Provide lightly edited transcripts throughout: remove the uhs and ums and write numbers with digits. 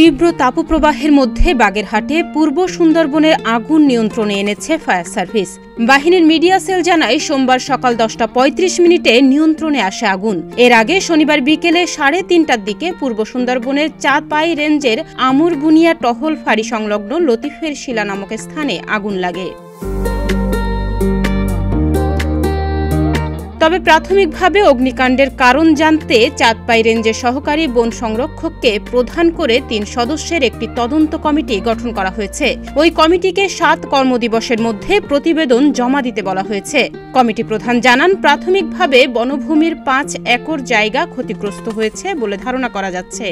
তীব্র তাপপ্রবাহের মধ্যে বাগেরহাটে পূর্ব সুন্দরবনের আগুন নিয়ন্ত্রণে এনেছে ফায়ার সার্ভিস। বাহিনীর মিডিয়া সেল জানায় সোমবার সকাল 10:35 নিয়ন্ত্রণে আসে আগুন। এর আগে শনিবার বিকেলে 3:30টার দিকে পূর্ব সুন্দরবনের চাঁদপাই রেঞ্জের আমুরবুনিয়া টহল ফাঁড়ি সংলগ্ন লতিফের শিলা নামক স্থানে আগুন লাগে। তবে প্রাথমিকভাবে অগ্নিকাণ্ডের কারণ জানতে চাঁদপাই রেঞ্জের সহকারী বন সংরক্ষককে প্রধান করে 3 সদস্যের একটি তদন্ত কমিটি গঠন করা হয়েছে। ওই কমিটিকে 7 কর্মদিবসের মধ্যে প্রতিবেদন জমা দিতে বলা হয়েছে। কমিটি প্রধান জানান, প্রাথমিকভাবে বনভূমির 5 একর জায়গা ক্ষতিগ্রস্ত হয়েছে বলে ধারণা করা যাচ্ছে।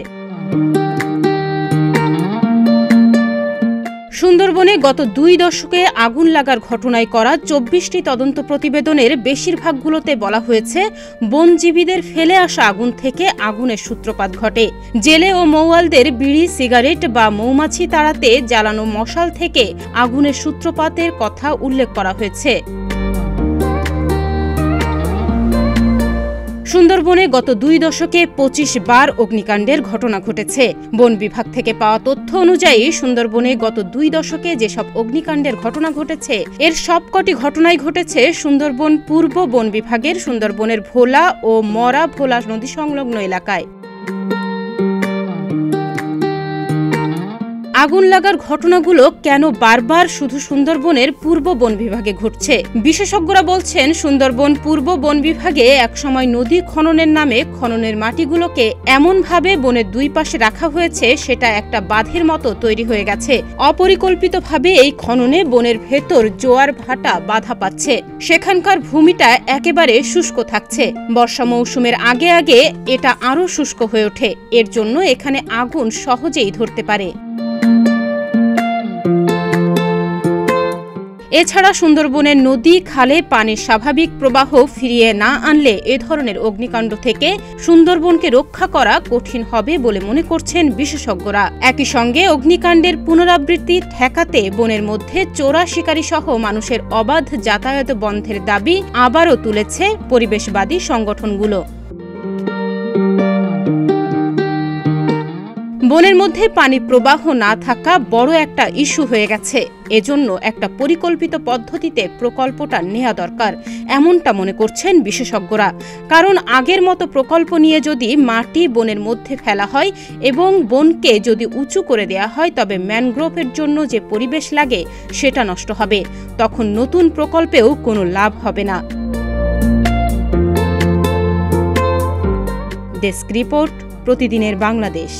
সুন্দরবনে গত 2 দশকে আগুন লাগার ঘটনায় করা 24টি তদন্ত প্রতিবেদনের বেশিরভাগগুলোতে বলা হয়েছে বনজীবীদের ফেলে আসা আগুন থেকে আগুনের সূত্রপাত ঘটে। জেলে ও মৌয়ালদের বিড়ি, সিগারেট বা মৌমাছি তাড়াতে জ্বালানো মশাল থেকে আগুনের সূত্রপাতের কথা উল্লেখ করা হয়েছে। সুন্দরবনে গত 2 দশকে 25 বার অগ্নিকাণ্ডের ঘটনা ঘটেছে। বন বিভাগ থেকে পাওয়া তথ্য অনুযায়ী সুন্দরবনে গত 2 দশকে যেসব অগ্নিকাণ্ডের ঘটনা ঘটেছে এর সবকটি ঘটনাই ঘটেছে সুন্দরবন পূর্ব বন বিভাগের সুন্দরবনের ভোলা ও মরা ভোলা নদী সংলগ্ন এলাকায়। আগুন লাগার ঘটনাগুলো কেন বারবার শুধু সুন্দরবনের পূর্ব বন বিভাগে ঘটছে? বিশেষজ্ঞরা বলছেন, সুন্দরবন পূর্ব বন বিভাগে একসময় নদী খননের নামে খননের মাটিগুলোকে এমনভাবে বনের 2 পাশে রাখা হয়েছে সেটা একটা বাঁধের মতো তৈরি হয়ে গেছে। অপরিকল্পিতভাবে এই খননে বনের ভেতর জোয়ার ভাটা বাধা পাচ্ছে। সেখানকার ভূমিটা একেবারে শুষ্ক থাকছে। বর্ষা মৌসুমের আগে আগে এটা আরও শুষ্ক হয়ে ওঠে। এর জন্য এখানে আগুন সহজেই ধরতে পারে। এছাড়া সুন্দরবনের নদী খালে পানির স্বাভাবিক প্রবাহ ফিরিয়ে না আনলে এ ধরনের অগ্নিকাণ্ড থেকে সুন্দরবনকে রক্ষা করা কঠিন হবে বলে মনে করছেন বিশেষজ্ঞরা। একই সঙ্গে অগ্নিকাণ্ডের পুনরাবৃত্তি ঠেকাতে বনের মধ্যে চোরা শিকারী সহ মানুষের অবাধ যাতায়াত বন্ধের দাবি আবারও তুলেছে পরিবেশবাদী সংগঠনগুলো। বনের মধ্যে পানি প্রবাহ না থাকা বড় একটা ইস্যু হয়ে গেছে। এজন্য একটা পরিকল্পিত পদ্ধতিতে প্রকল্পটা নেওয়া দরকার, এমনটা মনে করছেন বিশেষজ্ঞরা। কারণ আগের মতো প্রকল্প নিয়ে যদি মাটি বনের মধ্যে ফেলা হয় এবং বনকে যদি উঁচু করে দেয়া হয় তবে ম্যানগ্রোভের জন্য যে পরিবেশ লাগে সেটা নষ্ট হবে। তখন নতুন প্রকল্পেও কোনো লাভ হবে না। ডেস্ক রিপোর্ট, প্রতিদিনের বাংলাদেশ।